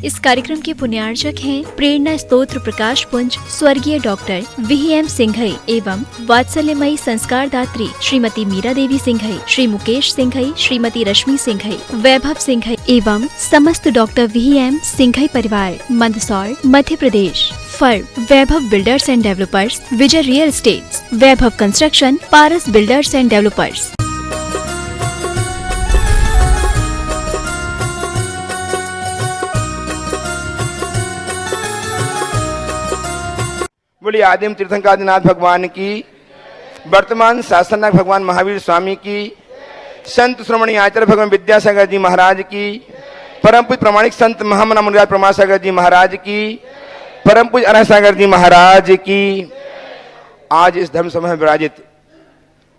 इस कार्यक्रम के पुण्यार्चक हैं प्रेरणा स्तोत्र प्रकाश पुंज स्वर्गीय डॉक्टर VM सिंघई एवं वात्सल्यमयी संस्कार दात्री श्रीमती मीरा देवी सिंघई, श्री मुकेश सिंघई, श्रीमती रश्मि सिंघई, वैभव सिंघई एवं समस्त डॉक्टर VM सिंघई परिवार, Mandsaur, Madhya Pradesh. Firm Vaibhav builders and developers, Vijay real estates, Vaibhav construction, Paras builders and developers. बोलिए आदिम तीर्थंकरादिनाथ भगवान की, वर्तमान शासननायक भगवान महावीर स्वामी की, संत श्रोमणी आचार्य भगवान विद्यासागर जी महाराज की, परम पूज्य प्रामाणिक संत महामना मुनिराज प्रमासागर जी महाराज की, परम पूज्य अनंत सागर जी महाराज की। आज इस धर्म सभा में विराजित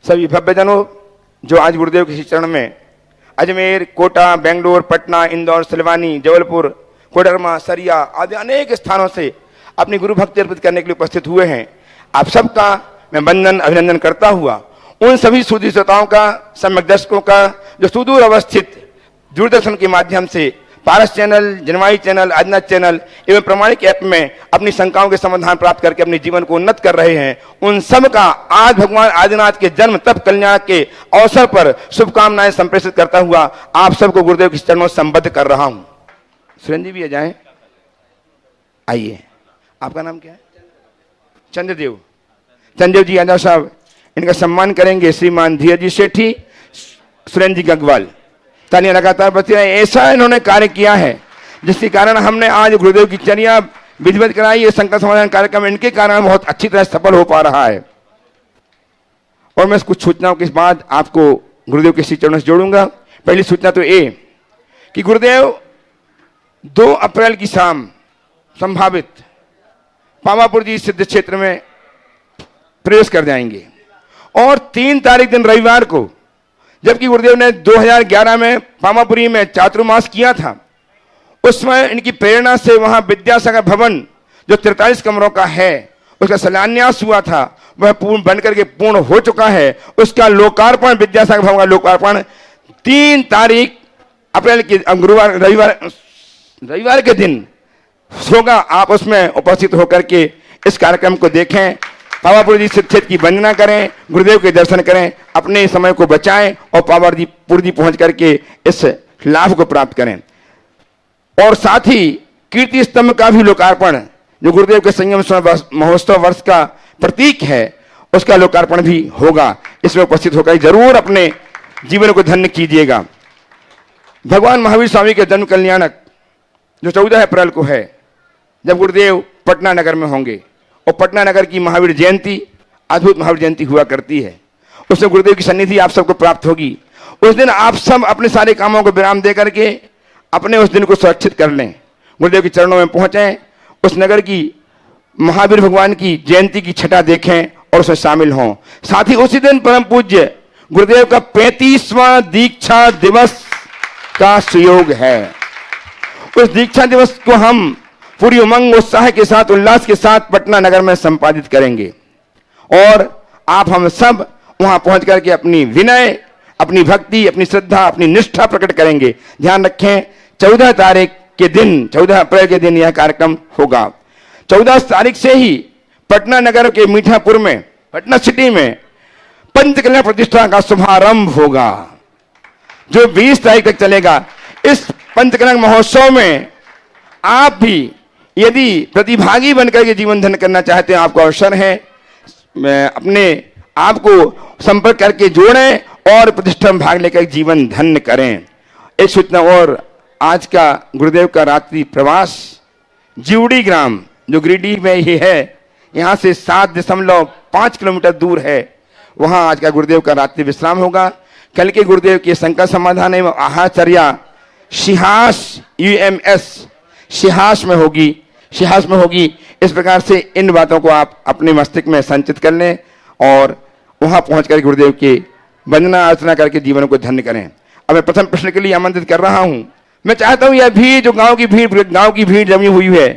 सभी भव्यजनों जो आज गुरुदेव के चरण में अजमेर, कोटा, बेंगलोर, पटना, इंदौर, सिलवानी, जबलपुर, कोडरमा, सरिया आदि अनेक स्थानों से अपनी गुरु भक्ति अर्पित करने के लिए उपस्थित हुए हैं, आप सबका मैं वंदन अभिनंदन करता हुआ उन सभी सुधी श्रोताओं का, सम्यक दर्शकों का जो सुदूर अवस्थित दूरदर्शन के माध्यम से पारस चैनल, जनवाई चैनल, आदिनाथ चैनल एवं प्रमाणिक ऐप में अपनी शंकाओं के समाधान प्राप्त करके अपने जीवन को उन्नत कर रहे हैं, उन सब का आज भगवान आदिनाथ के जन्म तप कल्याण के अवसर पर शुभकामनाएं संप्रेषित करता हुआ आप सबको गुरुदेव के चरणों से संबद्ध कर रहा हूं। सुरेंद्र जी भी आ जाएं, आइए। आपका नाम क्या है? चंद्रदेव। चंद्रदेव जी यादव साहब, इनका सम्मान करेंगे श्रीमान धीरज जी सेठी, सुरेंद्र जी गगवाल। तालियां लगातार बजती रहे। ऐसा इन्होंने कार्य किया है जिसके कारण हमने आज गुरुदेव की चर्या विधिवत कराई। ये संकट समाधान कार्यक्रम इनके कारण बहुत अच्छी तरह सफल हो पा रहा है। और मैं कुछ सूचनाओं के बाद आपको गुरुदेव के श्री चरणों से जोड़ूंगा। पहली सूचना तो ये कि गुरुदेव 2 अप्रैल की शाम संभावित पावापुर जी सिद्ध क्षेत्र में प्रवेश कर जाएंगे और 3 तारीख दिन रविवार को, जबकि गुरुदेव ने 2011 में पावापुरी में चातुर्मास किया था, उसमें इनकी प्रेरणा से वहां विद्यासागर भवन जो 43 कमरों का है उसका शिलान्यास हुआ था, वह पूर्ण बनकर के पूर्ण हो चुका है। उसका लोकार्पण, विद्यासागर भवन का लोकार्पण 3 तारीख अप्रैल की रविवार के दिन होगा। आप उसमें उपस्थित होकर के इस कार्यक्रम को देखें, पावापुर जी क्षेत्र की वंदना करें, गुरुदेव के दर्शन करें, अपने समय को बचाएं और पावापुर जी पहुंच करके इस लाभ को प्राप्त करें। और साथ ही कीर्ति स्तंभ का भी लोकार्पण, जो गुरुदेव के संयम महोत्सव वर्ष का प्रतीक है, उसका लोकार्पण भी होगा। इसमें उपस्थित होकर जरूर अपने जीवन को धन्य कीजिएगा। भगवान महावीर स्वामी के जन्म कल्याणक जो 14 अप्रैल को है, जब गुरुदेव पटना नगर में होंगे और पटना नगर की महावीर जयंती, अद्भुत महावीर जयंती हुआ करती है, उसमें गुरुदेव की सन्निधि आप सबको प्राप्त होगी। उस दिन आप सब अपने सारे कामों को विराम दे करके अपने उस दिन को सुरक्षित कर लें, गुरुदेव के चरणों में पहुंचें, उस नगर की महावीर भगवान की जयंती की छटा देखें और उसमें शामिल हों। साथ ही उसी दिन परम पूज्य गुरुदेव का 35वां दीक्षा दिवस का सुयोग है। उस दीक्षा दिवस को हम पूरी उमंग, उत्साह के साथ, उल्लास के साथ पटना नगर में संपादित करेंगे और आप हम सब वहां पहुंच करके अपनी विनय, अपनी भक्ति, अपनी श्रद्धा, अपनी निष्ठा प्रकट करेंगे। ध्यान रखें, 14 तारीख के दिन, 14 अप्रैल के दिन यह कार्यक्रम होगा। 14 तारीख से ही पटना नगर के मीठापुर में, पटना सिटी में पंचकल्याण प्रतिष्ठा का शुभारंभ होगा, जो 20 तारीख तक चलेगा। इस पंचकल्याण महोत्सव में आप भी यदि प्रतिभागी बनकर के जीवन धन्य करना चाहते हैं, आपको अवसर है, अपने आप को संपर्क करके जोड़ें और प्रतिष्ठा में भाग लेकर जीवन धन्य करें। एक सूचना और, आज का गुरुदेव का रात्रि प्रवास जीवड़ी ग्राम जो गिरिडीह में ही है, यहाँ से 7.5 किलोमीटर दूर है, वहाँ आज का गुरुदेव का रात्रि विश्राम होगा। कल के गुरुदेव के संकट समाधान एवं आहारचर्या सिहास UMS सिहास में होगी। इस प्रकार से इन बातों को आप अपने मस्तिष्क में संचित कर लें और वहां पहुंचकर गुरुदेव के वंदना अर्चना करके जीवन को धन्य करें। अब मैं प्रथम प्रश्न के लिए आमंत्रित कर रहा हूं। मैं चाहता हूं यह भीड़, जो गांव की भीड़ जमी हुई है,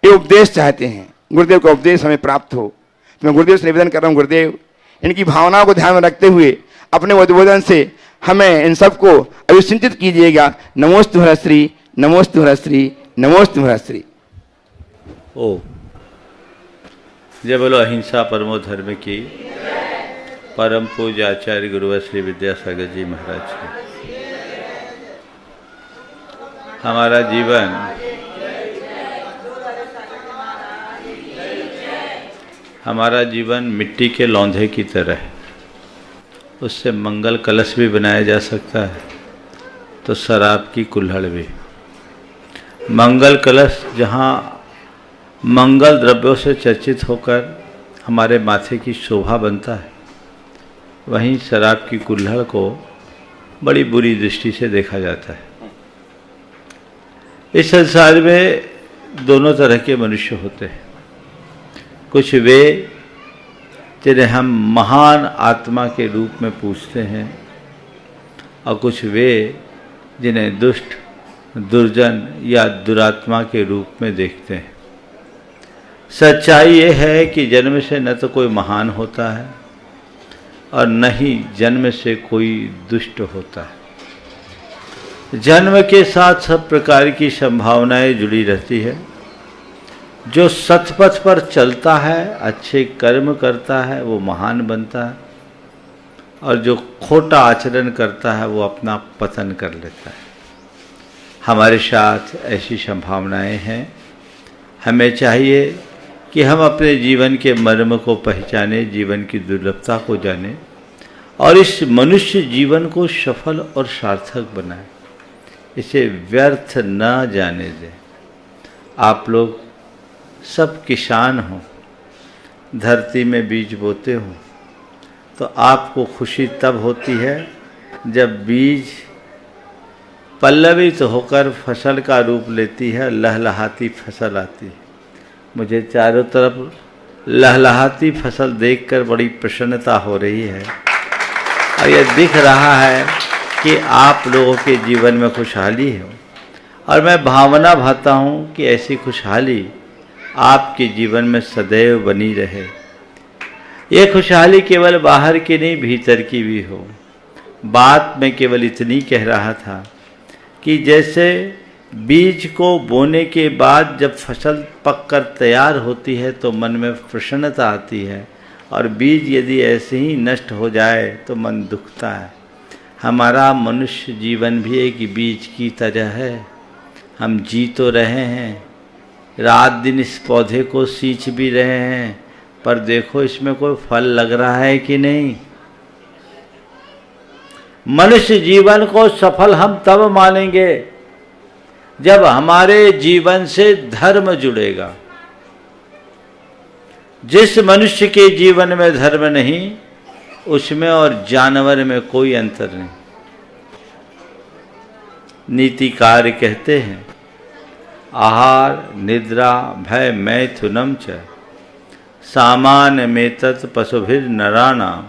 ये उपदेश चाहते हैं, गुरुदेव का उपदेश हमें प्राप्त हो। तो मैं गुरुदेव से निवेदन कर रहा हूं, गुरुदेव इनकी भावनाओं को ध्यान में रखते हुए अपने उद्बोधन से हमें इन सबको अभिसिंचित कीजिएगा। नमोस्तु हरश्री, नमोस्तु हरश्री, नमोस्तु महाश्री। ओ जय बोलो अहिंसा परमो धर्म की। परम पूज्य आचार्य गुरुवर श्री विद्यासागर जी महाराज की। हमारा जीवन मिट्टी के लौंधे की तरह है। उससे मंगल कलश भी बनाया जा सकता है, तो शराब की कुल्हड़ भी। मंगल कलश जहाँ मंगल द्रव्यों से चर्चित होकर हमारे माथे की शोभा बनता है, वहीं शराब की कुल्हड़ को बड़ी बुरी दृष्टि से देखा जाता है। इस संसार में दोनों तरह के मनुष्य होते हैं। कुछ वे जिन्हें हम महान आत्मा के रूप में पूछते हैं, और कुछ वे जिन्हें दुष्ट, दुर्जन या दुरात्मा के रूप में देखते हैं। सच्चाई ये है कि जन्म से न तो कोई महान होता है और न ही जन्म से कोई दुष्ट होता है। जन्म के साथ सब प्रकार की संभावनाएं जुड़ी रहती है। जो सतपथ पर चलता है, अच्छे कर्म करता है, वो महान बनता है, और जो खोटा आचरण करता है वो अपना पतन कर लेता है। हमारे साथ ऐसी संभावनाएं हैं। हमें चाहिए कि हम अपने जीवन के मर्म को पहचाने, जीवन की दुर्लभता को जाने, और इस मनुष्य जीवन को सफल और सार्थक बनाएं। इसे व्यर्थ न जाने दें। आप लोग सब किसान हो, धरती में बीज बोते हो, तो आपको खुशी तब होती है जब बीज पल्लवित होकर फसल का रूप लेती है, लहलहाती फसल आती है। मुझे चारों तरफ लहलहाती फसल देखकर बड़ी प्रसन्नता हो रही है, और यह दिख रहा है कि आप लोगों के जीवन में खुशहाली है। और मैं भावना भाता हूँ कि ऐसी खुशहाली आपके जीवन में सदैव बनी रहे। ये खुशहाली केवल बाहर की नहीं, भीतर की भी हो। बात मैं केवल इतनी कह रहा था कि जैसे बीज को बोने के बाद जब फसल पककर तैयार होती है तो मन में प्रसन्नता आती है, और बीज यदि ऐसे ही नष्ट हो जाए तो मन दुखता है। हमारा मनुष्य जीवन भी एक बीज की तरह है। हम जी तो रहे हैं, रात दिन इस पौधे को सींच भी रहे हैं, पर देखो इसमें कोई फल लग रहा है कि नहीं। मनुष्य जीवन को सफल हम तब मानेंगे जब हमारे जीवन से धर्म जुड़ेगा। जिस मनुष्य के जीवन में धर्म नहीं, उसमें और जानवर में कोई अंतर नहीं। नीतिकार कहते हैं, आहार निद्रा भय मैथुनम च सामान्य मेतत् पशुभिर नराणाम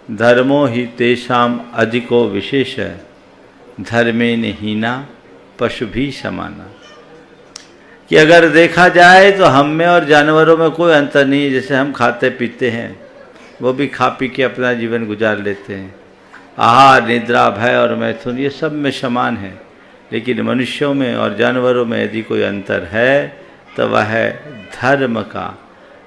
धर्मो ही तेषाम अधिको विशेष धर्मेन हीना पशु भी समाना। कि अगर देखा जाए तो हम में और जानवरों में कोई अंतर नहीं है। जैसे हम खाते पीते हैं, वो भी खा पी के अपना जीवन गुजार लेते हैं। आहार निद्रा भय और मैथुन ये सब में समान है, लेकिन मनुष्यों में और जानवरों में यदि कोई अंतर है तो वह है धर्म का।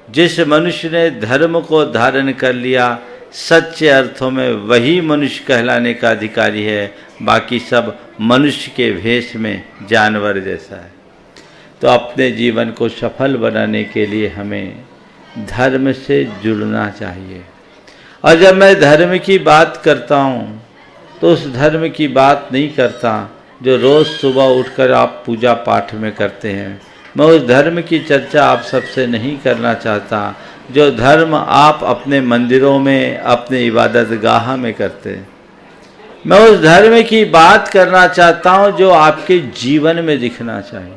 जिस मनुष्य ने धर्म को धारण कर लिया, सच्चे अर्थों में वही मनुष्य कहलाने का अधिकारी है। बाकी सब मनुष्य के भेष में जानवर जैसा है। तो अपने जीवन को सफल बनाने के लिए हमें धर्म से जुड़ना चाहिए। और जब मैं धर्म की बात करता हूँ तो उस धर्म की बात नहीं करता जो रोज़ सुबह उठकर आप पूजा पाठ में करते हैं। मैं उस धर्म की चर्चा आप सबसे नहीं करना चाहता जो धर्म आप अपने मंदिरों में, अपने इबादत गाह में करते हैं। मैं उस धर्म की बात करना चाहता हूँ जो आपके जीवन में दिखना चाहिए।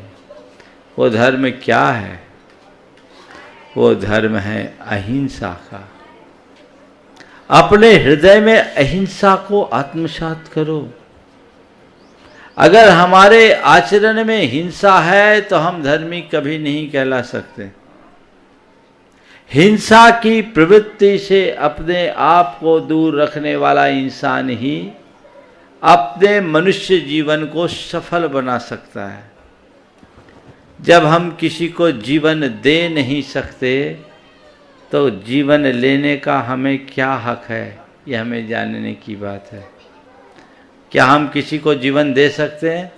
वो धर्म क्या है? वो धर्म है अहिंसा का। अपने हृदय में अहिंसा को आत्मसात करो। अगर हमारे आचरण में हिंसा है तो हम धर्मी कभी नहीं कहला सकते। हिंसा की प्रवृत्ति से अपने आप को दूर रखने वाला इंसान ही अपने मनुष्य जीवन को सफल बना सकता है। जब हम किसी को जीवन दे नहीं सकते तो जीवन लेने का हमें क्या हक है, यह हमें जानने की बात है। क्या हम किसी को जीवन दे सकते हैं?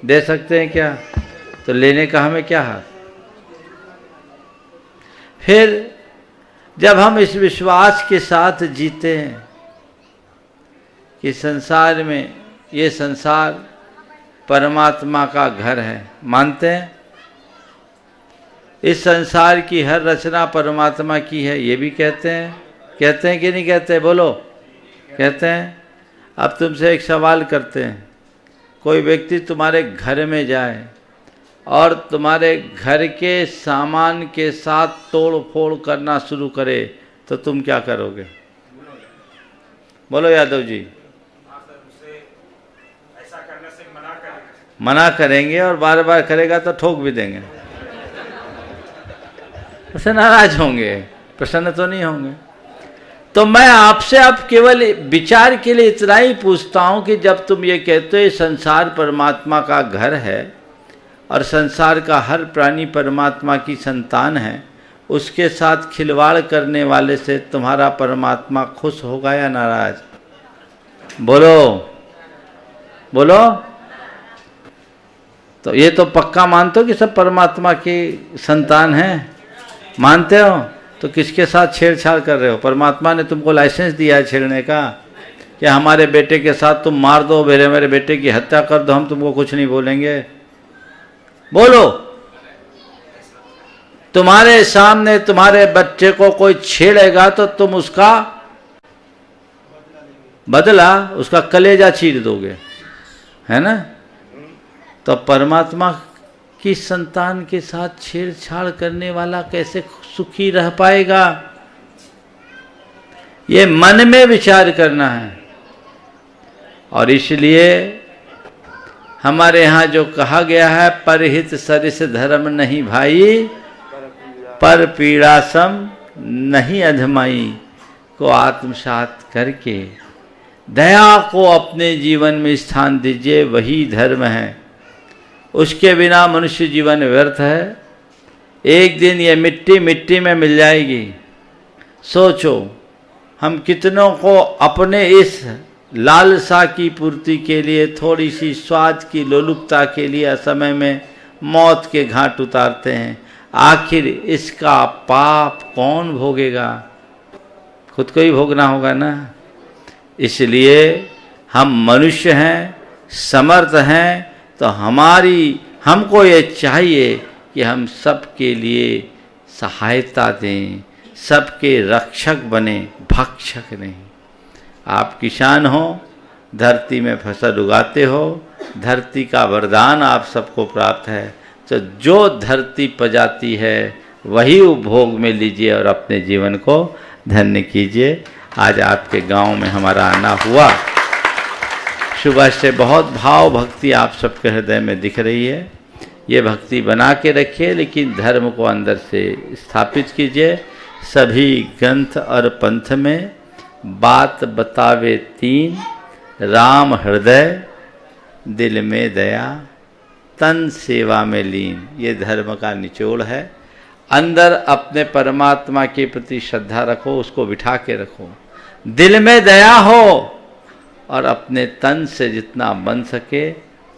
दे सकते हैं क्या? तो लेने का हमें क्या हक? फिर जब हम इस विश्वास के साथ जीते हैं कि संसार में, ये संसार परमात्मा का घर है, मानते हैं इस संसार की हर रचना परमात्मा की है, ये भी कहते हैं कि नहीं कहते? बोलो, कहते हैं। अब तुमसे एक सवाल करते हैं, कोई व्यक्ति तुम्हारे घर में जाए और तुम्हारे घर के सामान के साथ तोड़ फोड़ करना शुरू करे तो तुम क्या करोगे? बोलो यादव जी। मना करेंगे और बार बार करेगा तो ठोक भी देंगे। उससे नाराज होंगे, प्रसन्न तो नहीं होंगे। तो मैं आपसे अब केवल विचार के लिए इतना ही पूछता हूं कि जब तुम ये कहते हो ये संसार परमात्मा का घर है और संसार का हर प्राणी परमात्मा की संतान है, उसके साथ खिलवाड़ करने वाले से तुम्हारा परमात्मा खुश होगा या नाराज? बोलो बोलो। तो ये तो पक्का मानते हो कि सब परमात्मा की संतान हैं? मानते हो? तो किसके साथ छेड़छाड़ कर रहे हो? परमात्मा ने तुमको लाइसेंस दिया है छेड़ने का। क्या हमारे बेटे के साथ तुम मार दो, मेरे बेटे की हत्या कर दो, हम तुमको कुछ नहीं बोलेंगे? बोलो। तुम्हारे सामने तुम्हारे बच्चे को कोई छेड़ेगा तो तुम उसका बदला, उसका कलेजा चीर दोगे, है ना? तो परमात्मा की संतान के साथ छेड़छाड़ करने वाला कैसे सुखी रह पाएगा? ये मन में विचार करना है। और इसलिए हमारे यहाँ जो कहा गया है, परहित सरिस धर्म नहीं भाई, पर पीड़ा सम नहीं अधमाई, को आत्मसात करके दया को अपने जीवन में स्थान दीजिए, वही धर्म है। उसके बिना मनुष्य जीवन व्यर्थ है। एक दिन ये मिट्टी मिट्टी में मिल जाएगी। सोचो, हम कितनों को अपने इस लालसा की पूर्ति के लिए, थोड़ी सी स्वाद की लोलुपता के लिए असमय में मौत के घाट उतारते हैं। आखिर इसका पाप कौन भोगेगा? खुद को ही भोगना होगा ना। इसलिए हम मनुष्य हैं, समर्थ हैं, तो हमको ये चाहिए कि हम सबके लिए सहायता दें, सबके रक्षक बने, भक्षक नहीं। आप किसान हो, धरती में फसल उगाते हो, धरती का वरदान आप सबको प्राप्त है, तो जो धरती पजाती है वही उपभोग में लीजिए और अपने जीवन को धन्य कीजिए। आज आपके गांव में हमारा आना हुआ, सुबह से बहुत भाव भक्ति आप सबके हृदय में दिख रही है। ये भक्ति बना के रखिए, लेकिन धर्म को अंदर से स्थापित कीजिए। सभी ग्रंथ और पंथ में बात बतावे तीन, राम हृदय, दिल में दया, तन सेवा में लीन। ये धर्म का निचोड़ है। अंदर अपने परमात्मा के प्रति श्रद्धा रखो, उसको बिठा के रखो, दिल में दया हो और अपने तन से जितना बन सके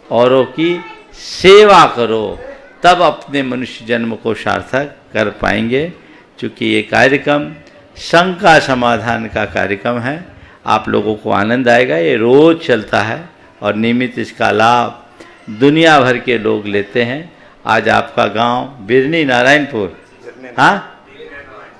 औरों की सेवा करो, तब अपने मनुष्य जन्म को सार्थक कर पाएंगे। चूँकि ये कार्यक्रम शंका समाधान का कार्यक्रम है, आप लोगों को आनंद आएगा। ये रोज चलता है और नियमित इसका लाभ दुनिया भर के लोग लेते हैं। आज आपका गांव बिरनी नारायणपुर, हाँ,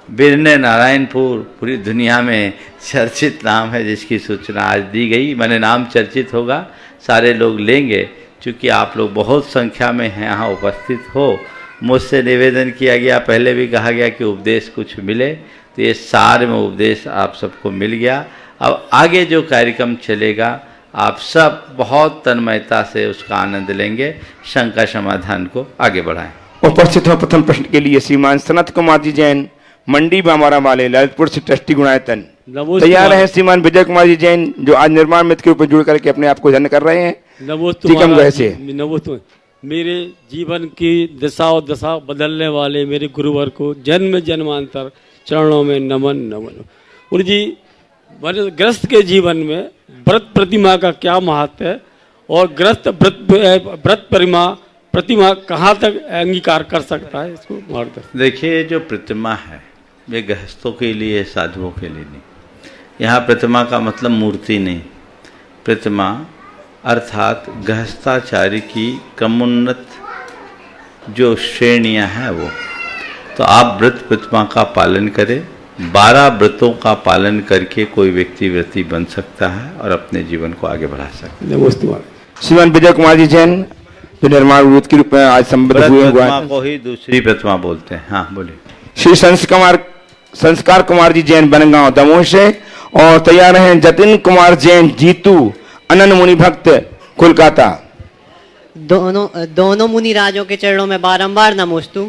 बिरने नारायणपुर पूरी दुनिया में चर्चित नाम है, जिसकी सूचना आज दी गई। मैंने नाम चर्चित होगा, सारे लोग लेंगे। चूँकि आप लोग बहुत संख्या में हैं, यहाँ उपस्थित हो, मुझसे निवेदन किया गया, पहले भी कहा गया कि उपदेश कुछ मिले, तो ये सार में उपदेश आप सबको मिल गया। अब आगे जो कार्यक्रम चलेगा आप सब बहुत तन्मयता से उसका आनंद लेंगे। शंका समाधान को आगे बढ़ाएं। उपस्थित हो प्रथम प्रश्न के लिए श्रीमान सनत कुमार जी जैन, मंडी बामारा वाले, ललितपुर से ट्रस्टी गुणायतन। तैयार है श्रीमान विजय कुमार जी जैन, जो आज निर्माण मित्र के ऊपर जुड़ करके अपने आप को धन्य कर रहे हैं। टीकमगढ़ से मेरे जीवन की दिशा और दशा बदलने वाले मेरे गुरुवर को जन्म जन्मांतर चरणों में नमन नमन। गुरु जी, गृहस्थ के जीवन में व्रत प्रतिमा का क्या महत्व है और गृहस्थ व्रत प्रतिमा कहाँ तक अंगीकार कर सकता है, इसको मार्गदर्शन। देखिए, जो प्रतिमा है ये गृहस्थों के लिए, साधुओं के लिए नहीं। यहाँ प्रतिमा का मतलब मूर्ति नहीं, प्रतिमा अर्थात गृहस्थाचार्य की क्रमोन्नत जो श्रेणियाँ हैं वो। तो आप व्रत प्रतिमा का पालन करें। 12 व्रतों का पालन करके कोई व्यक्ति व्रती बन सकता है और अपने जीवन को आगे बढ़ा सकता है। श्रीमान विजय कुमार जी जैन जो निर्माण विरोध के रूप में आज संबद्ध हुए प्रतिमा को ही दूसरी प्रतिमा बोलते हैं। हाँ बोलिए। श्री संस्कार कुमार जी जैन बनगांव दमोह से, और तैयार हैं जतिन कुमार जैन जीतू अनन मुनि भक्त कोलकाता। दोनों मुनि राजों के चरणों में बारंबार नमोस्तु।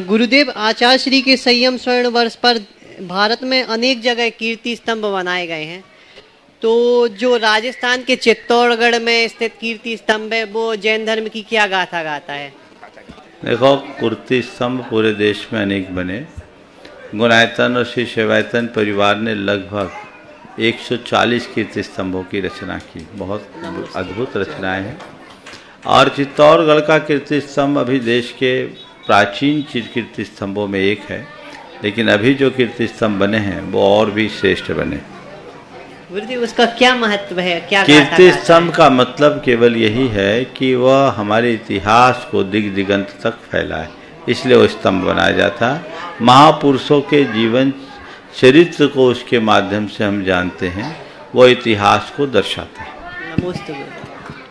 गुरुदेव, आचार्य श्री के संयम स्वर्ण वर्ष पर भारत में अनेक जगह कीर्ति स्तंभ बनाए गए हैं, तो जो राजस्थान के चित्तौड़गढ़ में स्थित कीर्ति स्तंभ है वो जैन धर्म की क्या गाथा गाता है? देखो, कीर्ति स्तंभ पूरे देश में अनेक बने। गुणायतन और श्री सेवायतन परिवार ने लगभग 140 कीर्ति स्तंभों की रचना की। बहुत अद्भुत रचनाएं हैं। और चित्तौड़गढ़ का कीर्ति स्तंभ अभी देश के प्राचीन कीर्ति स्तंभों में एक है, लेकिन अभी जो कीर्ति स्तंभ बने हैं वो और भी श्रेष्ठ बने। गुरुदेव, उसका क्या महत्व है? क्या कीर्ति स्तंभ का मतलब केवल यही है कि वह हमारे इतिहास को दिग दिगंत तक फैलाए, इसलिए वो स्तंभ बनाया जाता है। महापुरुषों के जीवन चरित्र को उसके माध्यम से हम जानते हैं, वो इतिहास को दर्शाता है।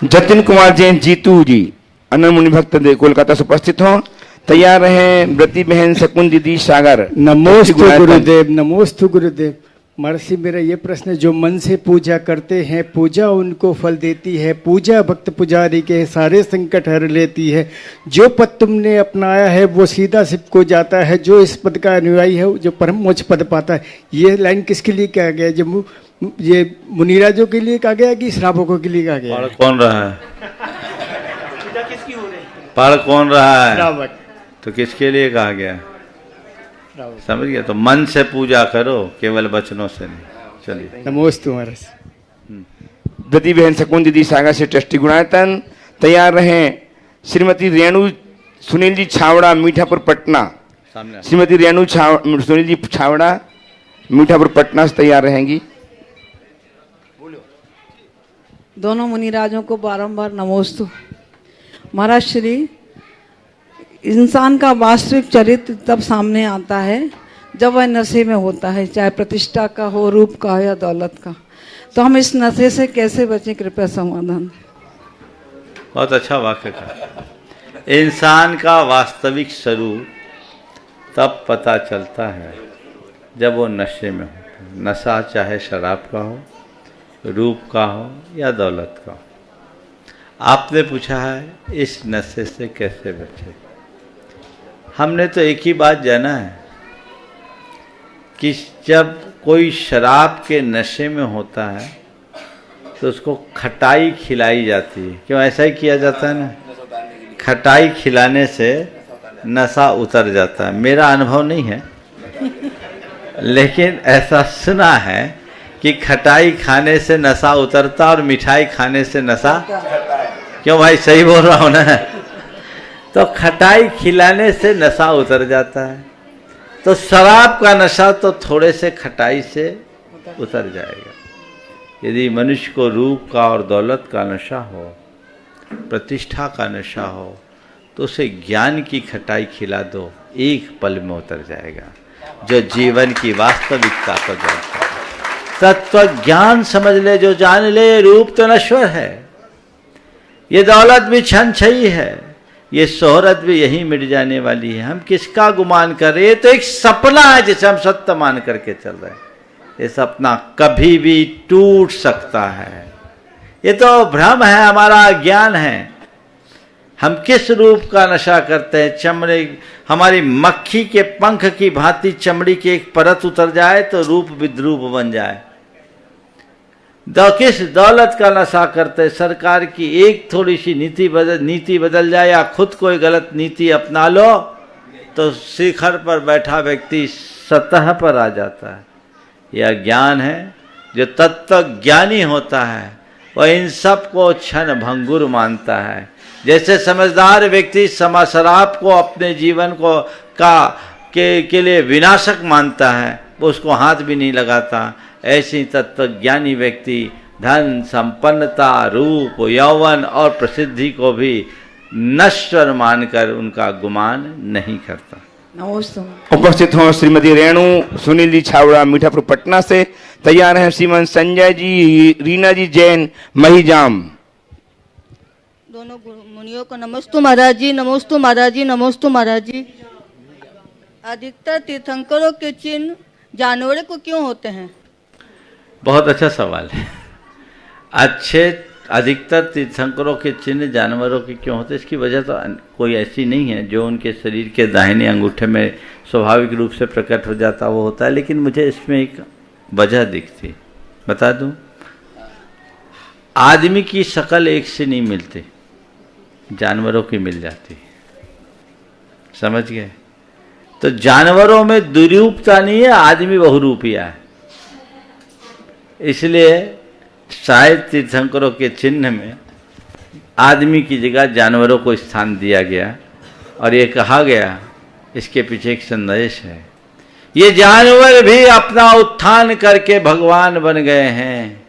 जतिन कुमार जैन जीतू जी अनन मुनि भक्त कोलकाता से उपस्थित हो। तैयार रहे व्रती बहन शकुन दीदी सागर। नमोस्तु गुरुदेव। नमोस्तु गुरुदेव। महर्षि, मेरा ये प्रश्न है, जो मन से पूजा करते हैं पूजा उनको फल देती है, पूजा भक्त पुजारी के सारे संकट हर लेती है, जो पद तुमने अपनाया है वो सीधा शिव को जाता है, जो इस पद का अनुयायी है जो परम मोक्ष पद पाता है। ये लाइन किसके लिए कहा गया? जो ये मुनिराजों के लिए कहा गया कि श्रावकों के लिए कहा गया? पढ़ कौन रहा है? पढ़ कौन रहा है? श्रावक। तो किसके लिए कहा गया? समझ गया? तो मन से पूजा करो, केवल वचनों से नहीं। चलिए। नमोस्तु महर्षि। व्रती बहन शकुन दीदी सागर से ट्रस्टी गुणायतन। तैयार रहे श्रीमती रेणु सुनील जी छावड़ा मीठापुर पटना। श्रीमती रेणु सुनील जी छावड़ा मीठापुर पटना से तैयार रहेंगी। दोनों मुनिराजों को बारंबार नमोस्तु। महाराज श्री, इंसान का वास्तविक चरित्र तब सामने आता है जब वह नशे में होता है, चाहे प्रतिष्ठा का हो, रूप का हो या दौलत का। तो हम इस नशे से कैसे बचें, कृपया समाधान। बहुत अच्छा वाक्य कहा। इंसान का वास्तविक स्वरूप तब पता चलता है जब वो नशे में हो। नशा चाहे शराब का हो, रूप का हो या दौलत का हो। आपने पूछा है इस नशे से कैसे बचे। हमने तो एक ही बात जाना है कि जब कोई शराब के नशे में होता है तो उसको खटाई खिलाई जाती है। क्यों ऐसा ही किया जाता है ना? खटाई खिलाने से नशा उतर जाता है। मेरा अनुभव नहीं है, लेकिन ऐसा सुना है कि खटाई खाने से नशा उतरता और मिठाई खाने से नशा। क्यों भाई, सही बोल रहा हूँ ना? तो खटाई खिलाने से नशा उतर जाता है। तो शराब का नशा तो थोड़े से खटाई से उतर जाएगा। यदि मनुष्य को रूप का और दौलत का नशा हो, प्रतिष्ठा का नशा हो, तो उसे ज्ञान की खटाई खिला दो, एक पल में उतर जाएगा, जो जीवन की वास्तविकता को जानता है। तत्व ज्ञान समझ ले, जो जान ले रूप तो नश्वर है, ये दौलत भी क्षणछयी है, ये शोहरत भी यही मिट जाने वाली है। हम किसका गुमान कर रहे हैं? ये तो एक सपना है जिसे हम सत्य मान करके चल रहे हैं। ये सपना कभी भी टूट सकता है। ये तो भ्रम है, हमारा ज्ञान है। हम किस रूप का नशा करते हैं? चमड़े, हमारी मक्खी के पंख की भांति चमड़ी की एक परत उतर जाए तो रूप विद्रूप बन जाए। किस दौलत का नशा करते? सरकार की एक थोड़ी सी नीति बदल जाए या खुद कोई गलत नीति अपना लो तो शिखर पर बैठा व्यक्ति सतह पर आ जाता है। यह ज्ञान है। जो तत्व ज्ञानी होता है वह इन सब को क्षण भंगुर मानता है। जैसे समझदार व्यक्ति शराब को अपने जीवन को के लिए विनाशक मानता है, वो उसको हाथ भी नहीं लगाता, ऐसे ही तत्वज्ञानी व्यक्ति धन, संपन्नता, रूप, यौवन और प्रसिद्धि को भी नश्वर मानकर उनका गुमान नहीं करता। नमस्ते। उपस्थित हो श्रीमती रेणु सुनील जी छावड़ा मीठापुर पटना से। तैयार हैं श्रीमान संजय जी, रीना जी जैन महिजाम। दोनों मुनियों को नमस्तु महाराज जी, नमस्तु महाराज जी, नमस्तु महाराज जी। अधिकतर तीर्थंकरों के चिन्ह जानवरों को क्यों होते हैं? बहुत अच्छा सवाल है। अधिकतर तीर्थंकरों के चिन्ह जानवरों के क्यों होते हैं? इसकी वजह तो कोई ऐसी नहीं है। जो उनके शरीर के दाहिने अंगूठे में स्वाभाविक रूप से प्रकट हो जाता वो होता है, लेकिन मुझे इसमें एक वजह दिखती, बता दूं। आदमी की शक्ल एक से नहीं मिलती, जानवरों की मिल जाती। समझ गए? तो जानवरों में दुरूपता नहीं है, आदमी बहुरूपिया है। इसलिए शायद तीर्थंकरों के चिन्ह में आदमी की जगह जानवरों को स्थान दिया गया और ये कहा गया, इसके पीछे एक संदेश है। ये जानवर भी अपना उत्थान करके भगवान बन गए हैं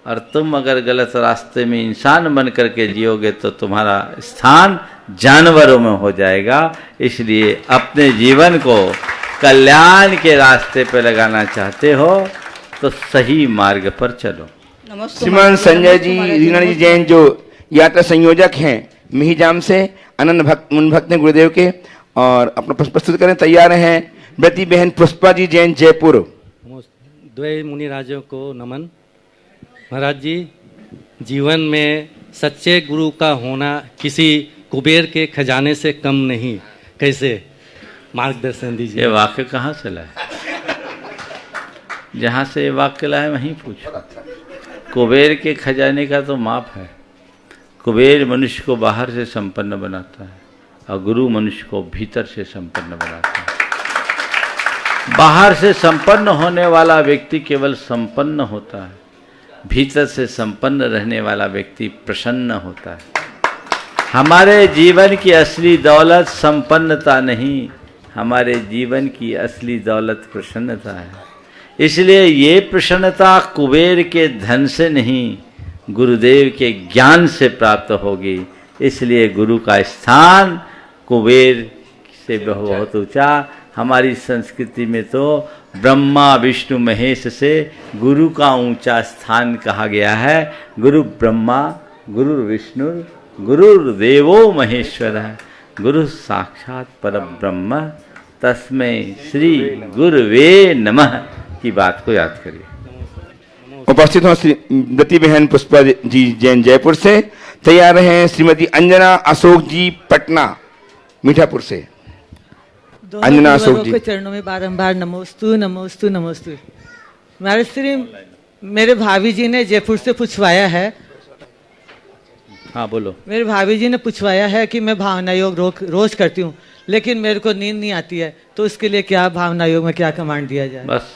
और तुम अगर गलत रास्ते में इंसान बन करके जियोगे तो तुम्हारा स्थान जानवरों में हो जाएगा। इसलिए अपने जीवन को कल्याण के रास्ते पर लगाना चाहते हो तो सही मार्ग पर चलो। श्रीमान संजय जी, रीना जी जैन जो यात्रा संयोजक हैं मिहिजाम से, अनंत भक्त मुन भक्त हैं गुरुदेव के, और अपना प्रस्तुत करें। तैयार हैं ब्रती बहन पुष्पा जी जैन जयपुर। द्वय मुनि राजों को नमन। महाराज जी, जीवन में सच्चे गुरु का होना किसी कुबेर के खजाने से कम नहीं, कैसे मार्गदर्शन दीजिए। ये वाक्य कहाँ से लाए? जहाँ से ये वाक्य लाए वहीं पूछो। कुबेर के खजाने का तो माप है। कुबेर मनुष्य को बाहर से संपन्न बनाता है और गुरु मनुष्य को भीतर से संपन्न बनाता है। बाहर से संपन्न होने वाला व्यक्ति केवल संपन्न होता है, भीतर से संपन्न रहने वाला व्यक्ति प्रसन्न होता है। हमारे जीवन की असली दौलत संपन्नता नहीं, हमारे जीवन की असली दौलत प्रसन्नता है। इसलिए ये प्रसन्नता कुबेर के धन से नहीं, गुरुदेव के ज्ञान से प्राप्त होगी। इसलिए गुरु का स्थान कुबेर से बहुत ऊंचा। हमारी संस्कृति में तो ब्रह्मा विष्णु महेश से गुरु का ऊंचा स्थान कहा गया है। गुरु ब्रह्मा, गुरु विष्णु, गुरुर्देवो महेश्वर है, गुरु साक्षात परब्रह्म, तस्मै श्री गुरुवे नमः की बात को याद करिए। उपस्थित हो श्री ब्रती बहन पुष्पा जी जैन जयपुर से। तैयार हैं श्रीमती अंजना अशोक जी पटना मीठापुर से। अंजना अशोक जी के चरणों में बारंबार नमोस्तु नमोस्तु नमोस्तु। महाराज श्री, मेरे भाभी जी ने जयपुर से पूछवाया है। हाँ बोलो। मेरे भाभी जी ने पूछवाया है कि मैं भावना योग रोज करती हूँ, लेकिन मेरे को नींद नहीं आती है, तो उसके लिए क्या भावना योग में क्या कमांड दिया जाए? बस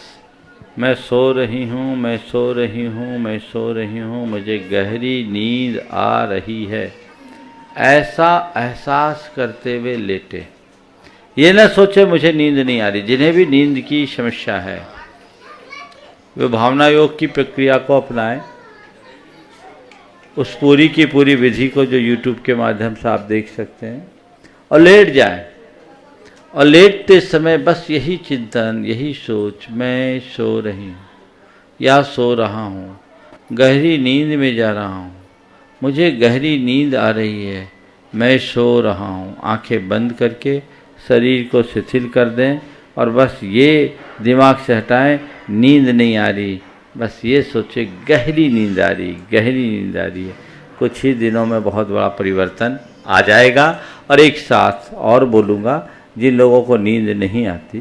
मैं सो रही हूँ, मैं सो रही हूँ, मैं सो रही हूँ, मुझे गहरी नींद आ रही है, ऐसा एहसास करते हुए लेटे। ये ना सोचे मुझे नींद नहीं आ रही। जिन्हें भी नींद की समस्या है वे भावना योग की प्रक्रिया को अपनाएं। उस पूरी की पूरी विधि को जो YouTube के माध्यम से आप देख सकते हैं, और लेट जाएं। और लेटते समय बस यही चिंतन, यही सोच, मैं सो रही हूँ या सो रहा हूँ, गहरी नींद में जा रहा हूँ, मुझे गहरी नींद आ रही है, मैं सो रहा हूँ। आंखें बंद करके शरीर को शिथिल कर दें और बस ये दिमाग से हटाएं, नींद नहीं आ रही, बस ये सोचे गहरी नींद आ रही, गहरी नींद आ रही है। कुछ ही दिनों में बहुत बड़ा परिवर्तन आ जाएगा। और एक साथ और बोलूँगा, जिन लोगों को नींद नहीं आती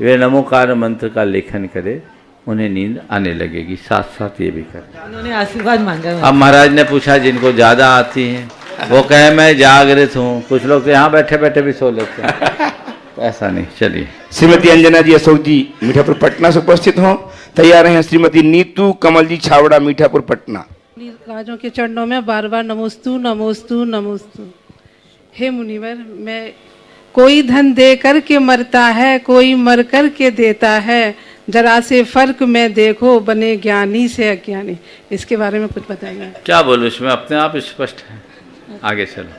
वे नमोकार मंत्र का लेखन करें, उन्हें नींद आने लगेगी। साथ साथ ये भी कर। उन्होंने आशीर्वाद मांगा। अब महाराज ने पूछा जिनको ज़्यादा आती हैं वो कहे मैं जागृत हूँ, कुछ लोग तो यहाँ बैठे बैठे भी सो लेते हैं, तो ऐसा नहीं। चलिए, श्रीमती अंजना जी अशोक जी मीठापुर पटना से उपस्थित हों। तैयार हैं श्रीमती नीतू कमल जी छावड़ा मीठापुर पटना। राजों के चरणों में बार बार नमोस्तु नमोस्तु नमोस्तु। हे मुनिवर, मैं कोई धन दे कर के मरता है, कोई मर कर के देता है, जरा से फर्क में देखो बने ज्ञानी से अज्ञानी। इसके बारे में कुछ बताइए। क्या बोलूं, इसमें अपने आप स्पष्ट है। आगे चलो,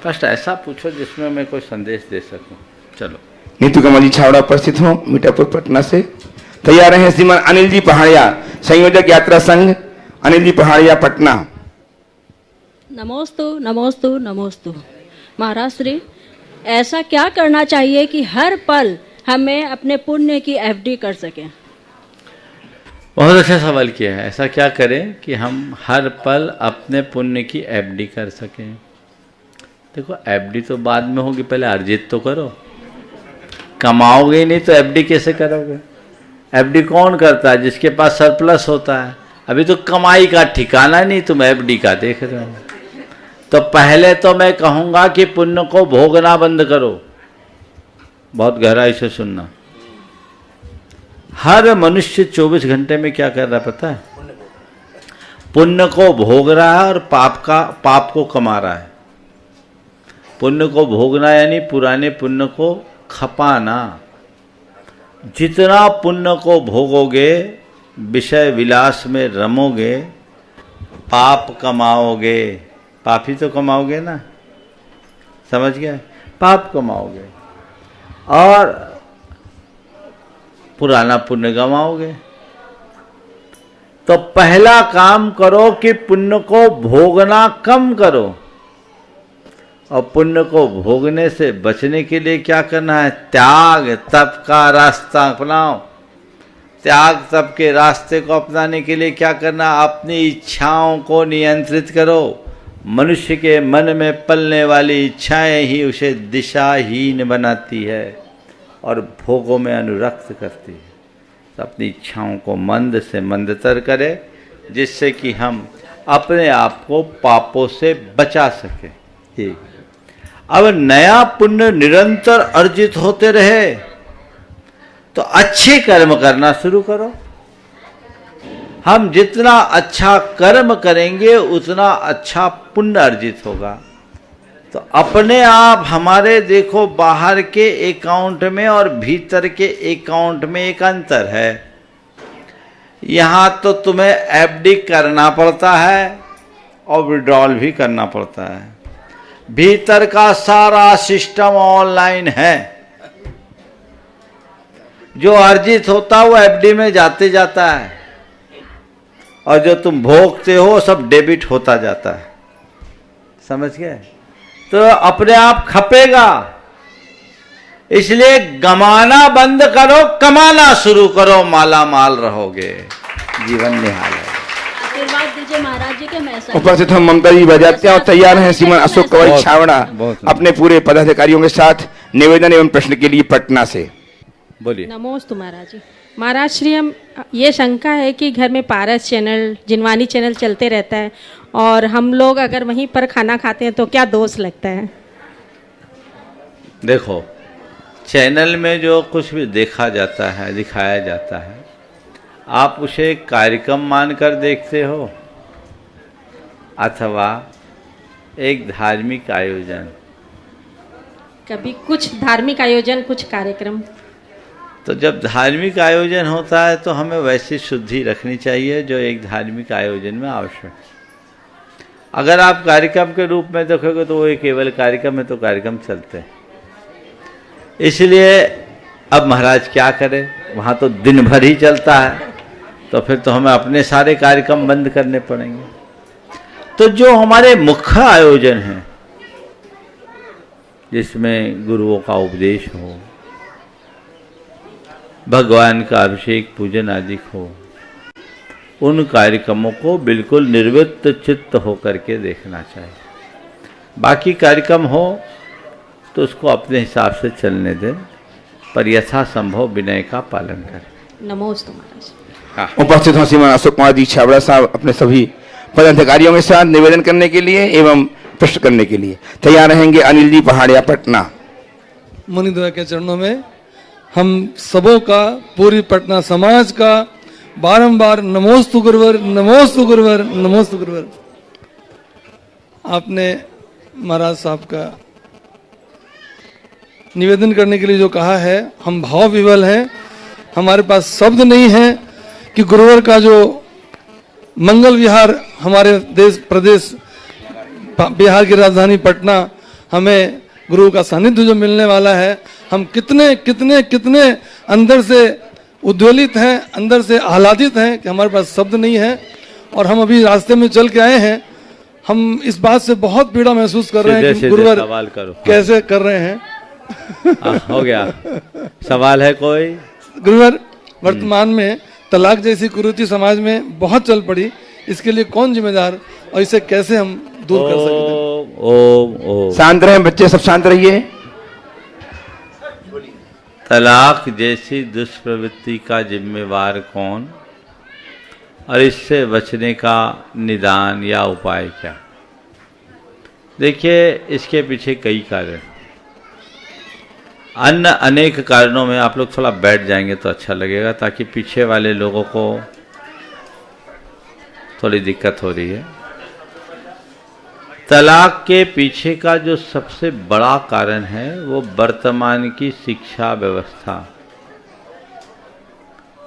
फर्स्ट ऐसा पूछो जिसमें मैं कोई संदेश दे सकूं। चलो, नीतू कमल जी छावड़ा उपस्थित हों मीठापुर पटना से। तैयार हैं श्रीमान अनिल जी पहाड़िया संयोजक यात्रा संघ, अनिल जी पहाड़िया पटना। नमोस्तु नमोस्तु नमोस्तु। महाराज श्री, ऐसा क्या करना चाहिए कि हर पल हमें अपने पुण्य की एफडी कर सकें? बहुत अच्छा सवाल किया है। ऐसा क्या करें कि हम हर पल अपने पुण्य की एफडी कर सकें? देखो, एफडी तो बाद में होगी, पहले अर्जित तो करो। कमाओगे नहीं तो एफडी कैसे करोगे? एफडी कौन करता है? जिसके पास सरप्लस होता है। अभी तो कमाई का ठिकाना नहीं, तुम एफडी का देख रहे हो। तो पहले तो मैं कहूँगा कि पुण्य को भोगना बंद करो। बहुत गहराई से सुनना। हर मनुष्य 24 घंटे में क्या कर रहा है पता है? पुण्य को भोग रहा है और पाप को कमा रहा है। पुण्य को भोगना यानी पुराने पुण्य को खपाना। जितना पुण्य को भोगोगे, विषय विलास में रमोगे, पाप कमाओगे। पाप ही तो कमाओगे ना, समझ गए? पाप कमाओगे और पुराना पुण्य गंवाओगे। तो पहला काम करो कि पुण्य को भोगना कम करो। और पुण्य को भोगने से बचने के लिए क्या करना है? त्याग तप का रास्ता अपनाओ। त्याग तप के रास्ते को अपनाने के लिए क्या करना? अपनी इच्छाओं को नियंत्रित करो। मनुष्य के मन में पलने वाली इच्छाएं ही उसे दिशाहीन बनाती है और भोगों में अनुरक्त करती है। तो अपनी इच्छाओं को मंद से मंदतर करे, जिससे कि हम अपने आप को पापों से बचा सकें। ठीक। अब नया पुण्य निरंतर अर्जित होते रहे तो अच्छे कर्म करना शुरू करो। हम जितना अच्छा कर्म करेंगे उतना अच्छा पुण्य अर्जित होगा। तो अपने आप हमारे देखो, बाहर के अकाउंट में और भीतर के अकाउंट में एक अंतर है। यहाँ तो तुम्हें एफडी करना पड़ता है और विड्रॉल भी करना पड़ता है। भीतर का सारा सिस्टम ऑनलाइन है। जो अर्जित होता है वो एफडी में जाते जाता है और जो तुम भोगते हो सब डेबिट होता जाता है। समझ गए? तो अपने आप खपेगा। इसलिए गमाना बंद करो, कमाना शुरू करो, माला माल रहोगे। जीवन निहाल है। आशीर्वाद दीजिए महाराज जी के। मैं उपस्थित हम ममता जी बजाते हैं और तैयार हैं श्रीमान अशोक कवल छावड़ा अपने पूरे पदाधिकारियों के साथ निवेदन एवं प्रश्न के लिए पटना से। बोलिए। नमोस्तु महाराज जी। महाराज श्री, हम ये शंका है कि घर में पारस चैनल, जिनवानी चैनल चलते रहता है और हम लोग अगर वहीं पर खाना खाते हैं तो क्या दोष लगता है? देखो, चैनल में जो कुछ भी देखा जाता है, दिखाया जाता है, आप उसे कार्यक्रम मानकर देखते हो अथवा एक धार्मिक आयोजन? कभी कुछ धार्मिक आयोजन, कुछ कार्यक्रम। तो जब धार्मिक आयोजन होता है तो हमें वैसी शुद्धि रखनी चाहिए जो एक धार्मिक आयोजन में आवश्यक है। अगर आप कार्यक्रम के रूप में देखोगे तो वो केवल कार्यक्रम है, तो कार्यक्रम चलते हैं। इसलिए अब महाराज क्या करें, वहाँ तो दिन भर ही चलता है, तो फिर तो हमें अपने सारे कार्यक्रम बंद करने पड़ेंगे। तो जो हमारे मुख्य आयोजन हैं, जिसमें गुरुओं का उपदेश हो, भगवान का अभिषेक पूजन आदि हो, उन कार्यक्रमों को बिल्कुल निर्वृत्त चित्त होकर के देखना चाहिए। बाकी कार्यक्रम हो तो उसको अपने हिसाब से चलने दें, पर यथासंभव विनय का पालन करें। नमोस्तु महाराज। उपस्थित हों श्रीमान अशोक कुमार जी छाबड़ा साहब अपने सभी पदाधिकारियों के साथ निवेदन करने के लिए एवं प्रश्न करने के लिए तैयार रहेंगे। अनिल जी पहाड़िया पटना। मुनिद्वय के चरणों में हम सबों का, पूरी पटना समाज का बारंबार नमोस्तु गुरुवर, नमोस्तु गुरुवर, नमोस्तु गुरुवर। आपने महाराज साहब का निवेदन करने के लिए जो कहा है, हम भाव विवल हैं, हमारे पास शब्द नहीं है कि गुरुवर का जो मंगल विहार हमारे देश प्रदेश बिहार की राजधानी पटना, हमें गुरु का सानिध्य जो मिलने वाला है, हम कितने कितने कितने अंदर से उद्वेलित हैं, अंदर से आह्लादित हैं कि हमारे पास शब्द नहीं है। और हम अभी रास्ते में चल के आए हैं, हम इस बात से बहुत पीड़ा महसूस कर रहे हैं कि गुरुवर कैसे कर रहे हैं। हो गया। सवाल है कोई? गुरुवर, वर्तमान में तलाक जैसी कुरीति समाज में बहुत चल पड़ी, इसके लिए कौन जिम्मेदार और इसे कैसे हम दूर कर सकते हैं? शांत रहें बच्चे, सब शांत रहिए। तलाक जैसी दुष्प्रवृत्ति का जिम्मेवार कौन और इससे बचने का निदान या उपाय क्या? देखिए, इसके पीछे कई कारण, अन्य अनेक कारणों में आप लोग थोड़ा बैठ जाएंगे तो अच्छा लगेगा, ताकि पीछे वाले लोगों को थोड़ी दिक्कत हो रही है। तलाक के पीछे का जो सबसे बड़ा कारण है वो वर्तमान की शिक्षा व्यवस्था।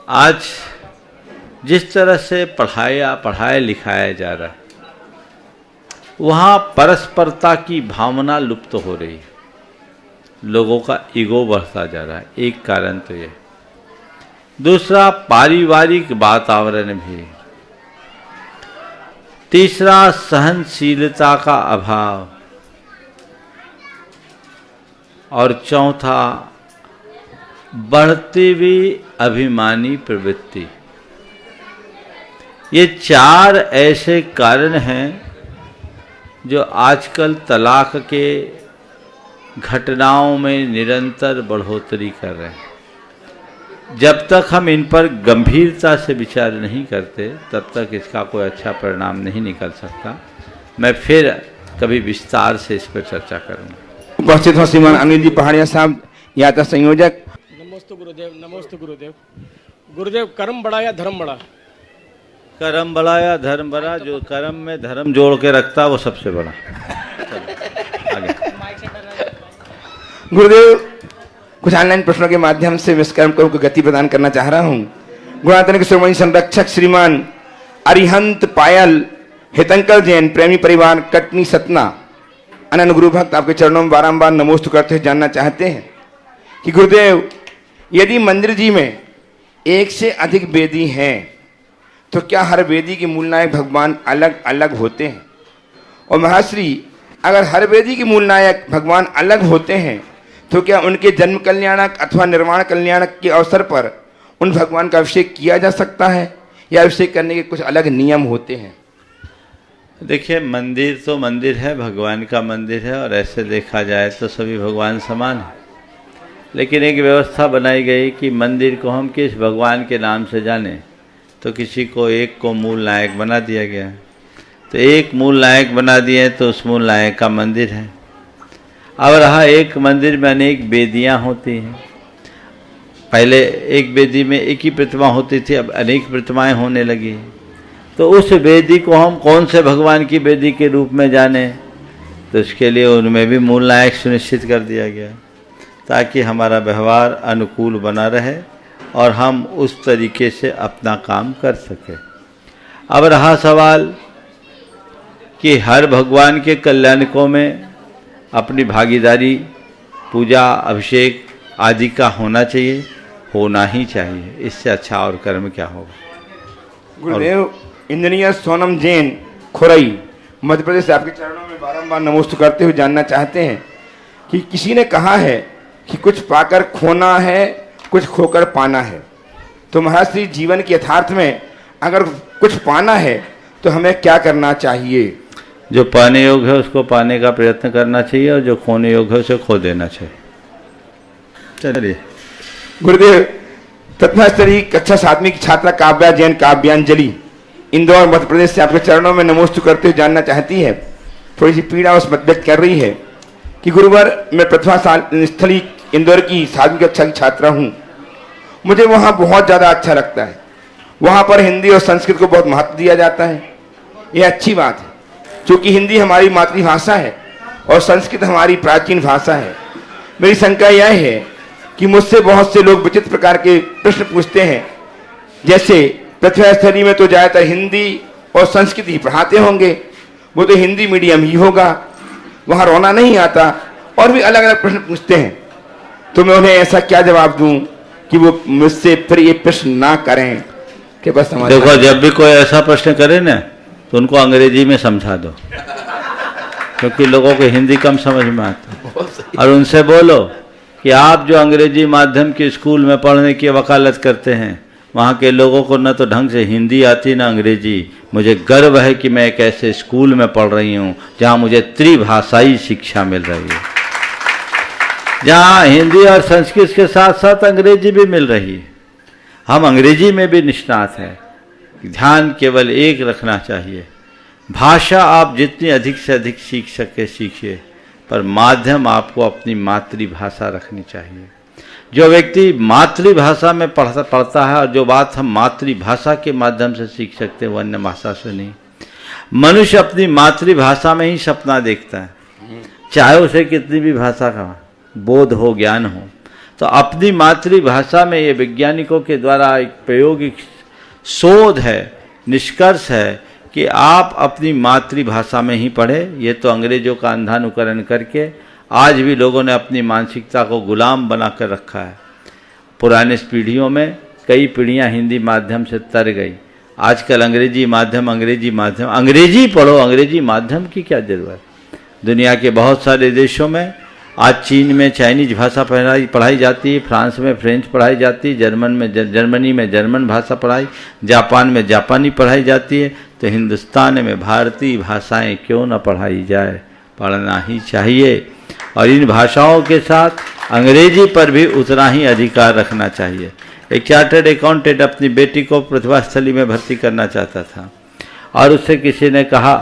आज जिस तरह से पढ़ाया लिखाया जा रहा है, वहाँ परस्परता की भावना लुप्त हो रही है, लोगों का ईगो बढ़ता जा रहा है, एक कारण तो ये। दूसरा, पारिवारिक वातावरण भी। तीसरा, सहनशीलता का अभाव। और चौथा, बढ़ती हुई अभिमानी प्रवृत्ति। ये चार ऐसे कारण हैं जो आजकल तलाक के घटनाओं में निरंतर बढ़ोतरी कर रहे हैं। जब तक हम इन पर गंभीरता से विचार नहीं करते, तब तक इसका कोई अच्छा परिणाम नहीं निकल सकता। मैं फिर कभी विस्तार से इस पर चर्चा करूंगा। उपस्थित हो श्रीमान अनिल जी पहाड़िया साहब, यात्रा संयोजक। नमोस्तु गुरुदेव, नमोस्तु गुरुदेव। गुरुदेव, कर्म बड़ा या धर्म बड़ा? कर्म बड़ा या धर्म बड़ा? जो कर्म में धर्म जोड़ के रखता वो सबसे बड़ा। आगे। गुरुदेव, कुछ ऑनलाइन प्रश्नों के माध्यम से मैं इस कार्यक्रम को गति प्रदान करना चाह रहा हूँ। गुणातन के शिरोमणि संरक्षक श्रीमान अरिहंत पायल हितंकर जैन, प्रेमी परिवार कटनी सतना, अनन्य गुरु भक्त आपके चरणों में बारंबार नमोस्तु करते हुए जानना चाहते हैं कि गुरुदेव, यदि मंदिर जी में एक से अधिक वेदी हैं तो क्या हर वेदी के मूल नायक भगवान अलग अलग होते हैं? और महाश्री, अगर हर वेदी के मूल नायक भगवान अलग होते हैं तो क्या उनके जन्म कल्याणक अथवा निर्वाण कल्याणक के अवसर पर उन भगवान का अभिषेक किया जा सकता है या अभिषेक करने के कुछ अलग नियम होते हैं? देखिए, मंदिर तो मंदिर है, भगवान का मंदिर है, और ऐसे देखा जाए तो सभी भगवान समान हैं। लेकिन एक व्यवस्था बनाई गई कि मंदिर को हम किस भगवान के नाम से जानें, तो किसी को एक को मूल नायक बना दिया गया। तो एक मूल नायक बना दिए तो उस मूल नायक का मंदिर है। अब रहा, एक मंदिर में अनेक वेदियाँ होती हैं। पहले एक वेदी में एक ही प्रतिमा होती थी, अब अनेक प्रतिमाएं होने लगी। तो उस वेदी को हम कौन से भगवान की वेदी के रूप में जाने, तो इसके लिए उनमें भी मूल नायक सुनिश्चित कर दिया गया, ताकि हमारा व्यवहार अनुकूल बना रहे और हम उस तरीके से अपना काम कर सकें। अब रहा सवाल कि हर भगवान के कल्याणकों में अपनी भागीदारी, पूजा, अभिषेक आदि का होना चाहिए, होना ही चाहिए। इससे अच्छा और कर्म क्या होगा? गुरुदेव, इंजीनियर सोनम जैन खुरई मध्य प्रदेश से आपके चरणों में बारंबार नमोस्तु करते हुए जानना चाहते हैं कि किसी ने कहा है कि कुछ पाकर खोना है, कुछ खोकर पाना है। तो महाराज श्री, जीवन के यथार्थ में अगर कुछ पाना है तो हमें क्या करना चाहिए? जो पाने योग्य है उसको पाने का प्रयत्न करना चाहिए, और जो खोने योग्य है उसे खो देना चाहिए। चलिए गुरुदेव, प्रथमा स्तरीय कक्षा 7वीं की छात्रा काव्या जैन काव्यांजलि इंदौर मध्य प्रदेश से आपके चरणों में नमोस्तु करते हुए जानना चाहती है, थोड़ी सी पीड़ा उस व्यक्त कर रही है कि गुरुवर मैं प्रथमा स्थली इंदौर की 7वीं कक्षा की छात्रा हूँ। मुझे वहाँ बहुत ज़्यादा अच्छा लगता है। वहाँ पर हिंदी और संस्कृत को बहुत महत्व दिया जाता है। यह अच्छी बात है, क्योंकि हिंदी हमारी मातृभाषा है और संस्कृत हमारी प्राचीन भाषा है। मेरी शंका यह है कि मुझसे बहुत से लोग विचित्र प्रकार के प्रश्न पूछते हैं, जैसे प्रथमा स्थली में तो ज़्यादातर हिंदी और संस्कृत ही पढ़ाते होंगे, वो तो हिंदी मीडियम ही होगा, वहाँ रोना नहीं आता, और भी अलग अलग प्रश्न पूछते हैं। तो मैं उन्हें ऐसा क्या जवाब दूं कि वो मुझसे फिर ये प्रश्न ना करें कि बस देखो, जब भी कोई ऐसा प्रश्न करे ना तो उनको अंग्रेजी में समझा दो, क्योंकि लोगों को हिंदी कम समझ में आता। और उनसे बोलो कि आप जो अंग्रेजी माध्यम के स्कूल में पढ़ने की वकालत करते हैं, वहाँ के लोगों को न तो ढंग से हिंदी आती न अंग्रेजी। मुझे गर्व है कि मैं एक ऐसे स्कूल में पढ़ रही हूँ जहाँ मुझे त्रिभाषाई शिक्षा मिल रही है, जहाँ हिंदी और संस्कृत के साथ साथ अंग्रेजी भी मिल रही है। हम अंग्रेजी में भी निष्णात हैं। ध्यान केवल एक रखना चाहिए, भाषा आप जितनी अधिक से अधिक सीख सके सीखिए, पर माध्यम आपको अपनी मातृभाषा रखनी चाहिए। जो व्यक्ति मातृभाषा में पढ़ता है और जो बात हम मातृभाषा के माध्यम से सीख सकते हैं वो अन्य भाषा से नहीं। मनुष्य अपनी मातृभाषा में ही सपना देखता है, चाहे उसे कितनी भी भाषा का बोध हो, ज्ञान हो। तो अपनी मातृभाषा में ये वैज्ञानिकों के द्वारा एक प्रायोगिक शोध है, निष्कर्ष है कि आप अपनी मातृभाषा में ही पढ़े। ये तो अंग्रेजों का अंधानुकरण करके आज भी लोगों ने अपनी मानसिकता को गुलाम बनाकर रखा है। पुराने पीढ़ियों में कई पीढ़ियां हिंदी माध्यम से तर गई, आजकल अंग्रेजी माध्यम अंग्रेजी पढ़ो, अंग्रेजी माध्यम की क्या जरूरत। दुनिया के बहुत सारे देशों में आज चीन में चाइनीज भाषा पढ़ाई जाती है, फ्रांस में फ्रेंच पढ़ाई जाती है, जर्मनी में जर्मन भाषा पढ़ाई, जापान में जापानी पढ़ाई जाती है। तो हिंदुस्तान में भारतीय भाषाएं क्यों न पढ़ाई जाए, पढ़ना ही चाहिए। और इन भाषाओं के साथ अंग्रेजी पर भी उतना ही अधिकार रखना चाहिए। एक चार्टर्ड अकाउंटेंट अपनी बेटी को प्रतिभा स्थली में भर्ती करना चाहता था और उससे किसी ने कहा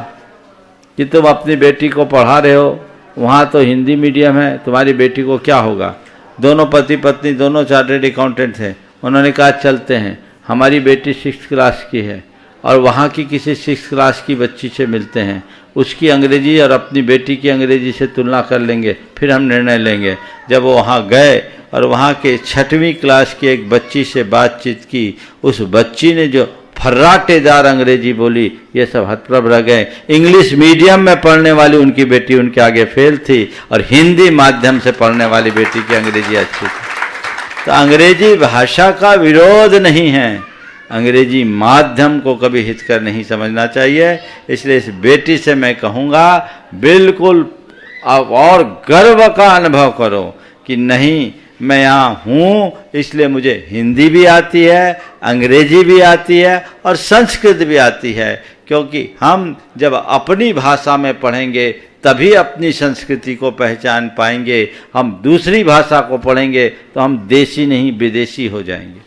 कि तुम अपनी बेटी को पढ़ा रहे हो, वहाँ तो हिंदी मीडियम है, तुम्हारी बेटी को क्या होगा। दोनों पति पत्नी दोनों चार्टर्ड अकाउंटेंट थे। उन्होंने कहा चलते हैं, हमारी बेटी 6th क्लास की है और वहाँ की किसी 6th क्लास की बच्ची से मिलते हैं, उसकी अंग्रेजी और अपनी बेटी की अंग्रेजी से तुलना कर लेंगे, फिर हम निर्णय लेंगे। जब वो वहाँ गए और वहाँ के 6वीं क्लास की एक बच्ची से बातचीत की, उस बच्ची ने जो फर्राटेदार अंग्रेजी बोली, ये सब हतप्रभ रह गए। इंग्लिश मीडियम में पढ़ने वाली उनकी बेटी उनके आगे फेल थी और हिंदी माध्यम से पढ़ने वाली बेटी की अंग्रेजी अच्छी थी। तो अंग्रेजी भाषा का विरोध नहीं है, अंग्रेजी माध्यम को कभी हितकर नहीं समझना चाहिए। इसलिए इस बेटी से मैं कहूँगा बिल्कुल अब और गर्व का अनुभव करो कि नहीं, मैं यहाँ हूँ इसलिए मुझे हिंदी भी आती है, अंग्रेजी भी आती है और संस्कृत भी आती है। क्योंकि हम जब अपनी भाषा में पढ़ेंगे तभी अपनी संस्कृति को पहचान पाएंगे। हम दूसरी भाषा को पढ़ेंगे तो हम देशी नहीं विदेशी हो जाएंगे।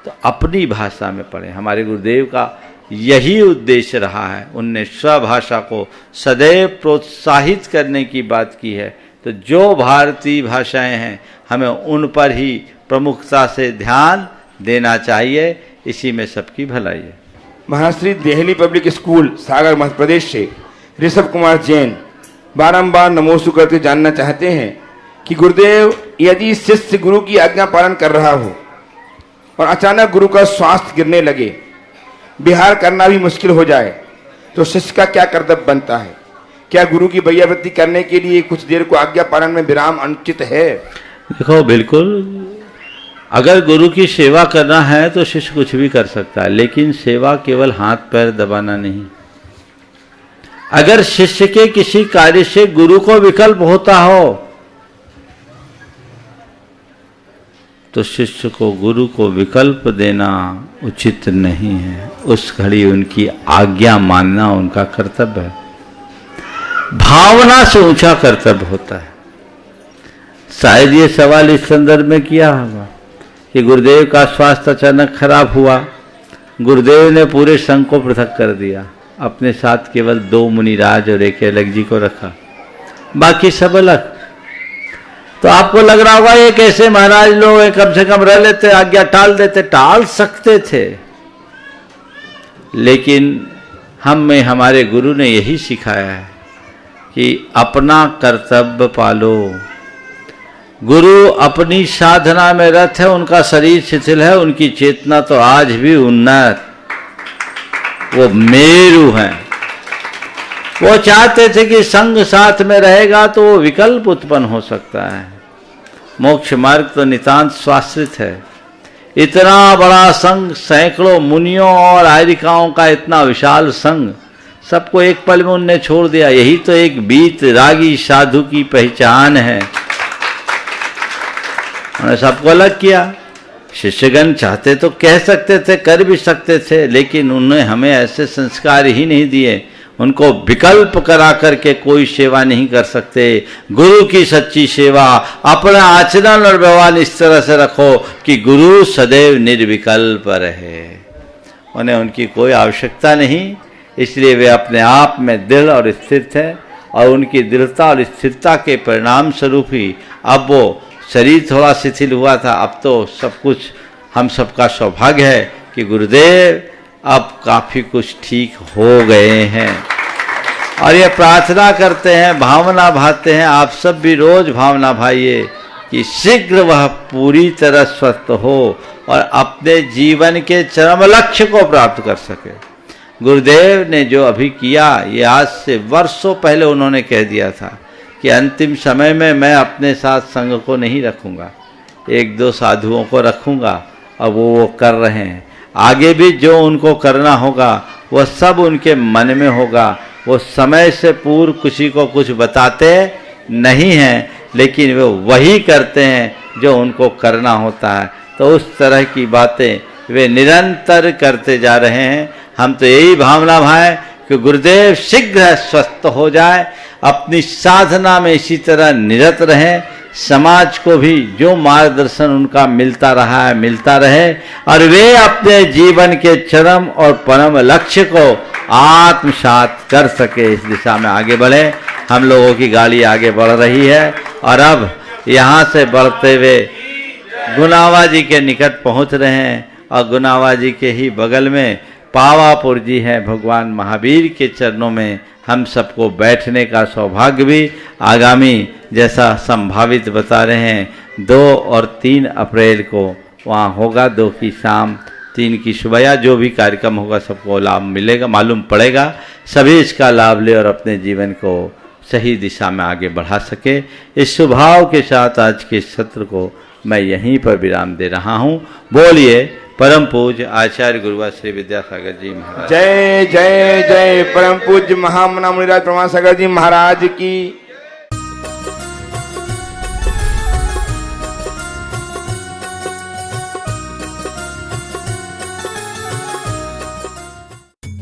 तो अपनी भाषा में पढ़ें। हमारे गुरुदेव का यही उद्देश्य रहा है। उनने स्वभाषा को सदैव प्रोत्साहित करने की बात की है। तो जो भारतीय भाषाएं हैं हमें उन पर ही प्रमुखता से ध्यान देना चाहिए। इसी में सबकी भलाई है। महाश्री देहली पब्लिक स्कूल सागर मध्य प्रदेश से ऋषभ कुमार जैन बारंबार नमोस्तु करते जानना चाहते हैं कि गुरुदेव, यदि शिष्य गुरु की आज्ञा पालन कर रहा हो और अचानक गुरु का स्वास्थ्य गिरने लगे, विहार करना भी मुश्किल हो जाए, तो शिष्य का क्या कर्तव्य बनता है? क्या गुरु की वैयावृत्ति करने के लिए कुछ देर को आज्ञा पालन में विराम अनुचित है? देखो, बिल्कुल, अगर गुरु की सेवा करना है तो शिष्य कुछ भी कर सकता है, लेकिन सेवा केवल हाथ पैर दबाना नहीं। अगर शिष्य के किसी कार्य से गुरु को विकल्प होता हो तो शिष्य को गुरु को विकल्प देना उचित नहीं है। उस घड़ी उनकी आज्ञा मानना उनका कर्तव्य है। भावना से ऊंचा कर्तव्य होता है। शायद ये सवाल इस संदर्भ में किया होगा कि गुरुदेव का स्वास्थ्य अचानक खराब हुआ। गुरुदेव ने पूरे संघ को पृथक कर दिया, अपने साथ केवल 2 मुनिराज और एक अलग जी को रखा, बाकी सब अलग। तो आपको लग रहा होगा ये कैसे महाराज लोग हैं, कम से कम रह लेते, आज्ञा टाल देते। टाल सकते थे, लेकिन हमें हमारे गुरु ने यही सिखाया है कि अपना कर्तव्य पालो। गुरु अपनी साधना में रत है, उनका शरीर शिथिल है, उनकी चेतना तो आज भी उन्नत, वो मेरु हैं। वो चाहते थे कि संग साथ में रहेगा तो वो विकल्प उत्पन्न हो सकता है। मोक्ष मार्ग तो नितांत स्वाश्रित है। इतना बड़ा संघ, सैकड़ों मुनियों और आयरिकाओं का इतना विशाल संघ, सबको एक पल में उनने छोड़ दिया। यही तो एक बीत रागी साधु की पहचान है। उन्होंने सबको अलग किया। शिष्यगण चाहते तो कह सकते थे, कर भी सकते थे, लेकिन उन्होंने हमें ऐसे संस्कार ही नहीं दिए। उनको विकल्प करा करके कोई सेवा नहीं कर सकते। गुरु की सच्ची सेवा, अपना आचरण और व्यवहार इस तरह से रखो कि गुरु सदैव निर्विकल्प रहे, उन्हें उनकी कोई आवश्यकता नहीं। इसलिए वे अपने आप में दृढ़ और स्थिर थे, और उनकी दृढ़ता और स्थिरता के परिणाम स्वरूप ही अब वो शरीर थोड़ा शिथिल हुआ था, अब तो सब कुछ हम सबका सौभाग्य है कि गुरुदेव अब काफ़ी कुछ ठीक हो गए हैं। और ये प्रार्थना करते हैं, भावना भाते हैं, आप सब भी रोज भावना भाइए कि शीघ्र वह पूरी तरह स्वस्थ हो और अपने जीवन के चरम लक्ष्य को प्राप्त कर सके। गुरुदेव ने जो अभी किया, ये आज से वर्षों पहले उन्होंने कह दिया था कि अंतिम समय में मैं अपने साथ संघ को नहीं रखूँगा, 1-2 साधुओं को रखूँगा, और वो कर रहे हैं। आगे भी जो उनको करना होगा वह सब उनके मन में होगा। वो समय से पूर्व किसी को कुछ बताते नहीं हैं, लेकिन वे वही करते हैं जो उनको करना होता है। तो उस तरह की बातें वे निरंतर करते जा रहे हैं। हम तो यही भावना भाएं कि गुरुदेव शीघ्र स्वस्थ हो जाए, अपनी साधना में इसी तरह निरत रहें, समाज को भी जो मार्गदर्शन उनका मिलता रहा है मिलता रहे, और वे अपने जीवन के चरम और परम लक्ष्य को आत्मसात कर सके, इस दिशा में आगे बढ़े। हम लोगों की गाड़ी आगे बढ़ रही है, और अब यहाँ से बढ़ते हुए गुनावा जी के निकट पहुँच रहे हैं, और गुनावा जी के ही बगल में पावापुर जी हैं। भगवान महावीर के चरणों में हम सबको बैठने का सौभाग्य भी आगामी जैसा संभावित बता रहे हैं 2 और 3 अप्रैल को वहाँ होगा। 2 की शाम, 3 की सुबह, या जो भी कार्यक्रम होगा सबको लाभ मिलेगा, मालूम पड़ेगा। सभी इसका लाभ ले और अपने जीवन को सही दिशा में आगे बढ़ा सके। इस स्वभाव के साथ आज के सत्र को मैं यहीं पर विराम दे रहा हूँ। बोलिए परम पूज्य आचार्य गुरुवर श्री विद्यासागर जी महाराज। जय जय जय परम पूज्य महामना मुनिराज प्रमाणसागर जी महाराज की।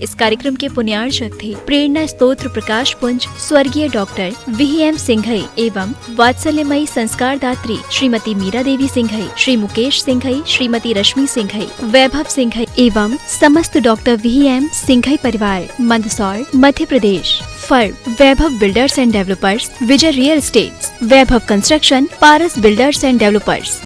इस कार्यक्रम के पुण्यार्चक थे प्रेरणा स्तोत्र प्रकाश पुंज स्वर्गीय डॉक्टर VM सिंघई एवं वात्सल्यमयी संस्कार दात्री श्रीमती मीरा देवी सिंघई, श्री मुकेश सिंघई, श्रीमती रश्मि सिंघई, वैभव सिंघई एवं समस्त डॉक्टर VM सिंघई परिवार, Mandsaur, Madhya Pradesh. Firm Vaibhav builders and developers, Vijay real estates, Vaibhav construction, Paras builders and developers.